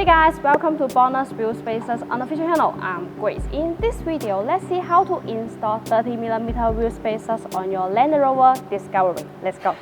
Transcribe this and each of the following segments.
Hey guys, welcome to BONOSS Wheel Spacers unofficial channel. I'm Grace. In this video, let's see how to install 30mm wheel spacers on your Land Rover Discovery. Let's go.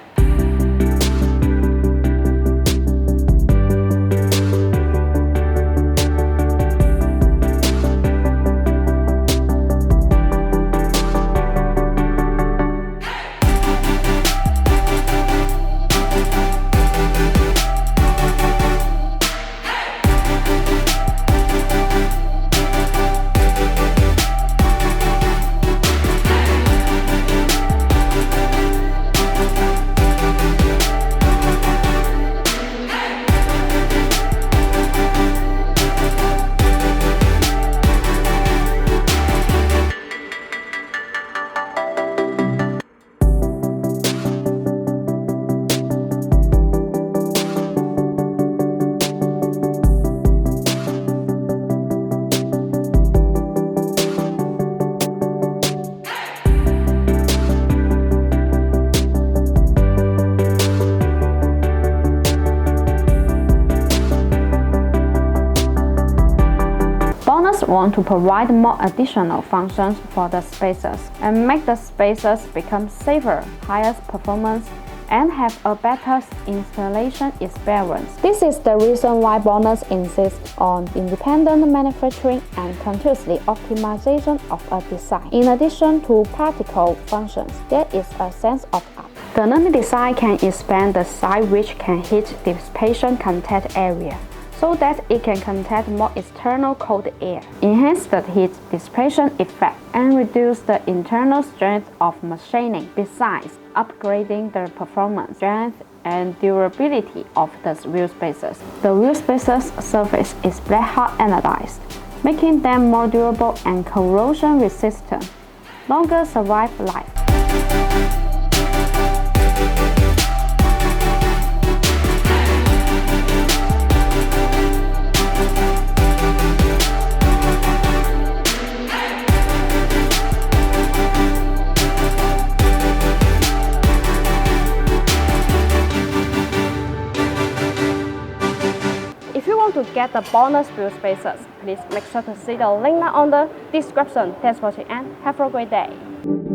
BONOSS want to provide more additional functions for the spacers and make the spacers become safer, higher performance, and have a better installation experience. This is the reason why BONOSS insists on independent manufacturing and continuously optimization of a design. In addition to practical functions, there is a sense of art. The new design can expand the size which can heat dissipation contact area, so that it can contain more external cold air, enhance the heat dissipation effect, and reduce the internal strength of machining, besides upgrading the performance, strength, and durability of the wheel spacers. The wheel spacers surface is black hot anodized, making them more durable and corrosion resistant, longer survive life. If you want to get the BONOSS wheel spacers, please make sure to see the link on the description. Thanks for watching and have a great day.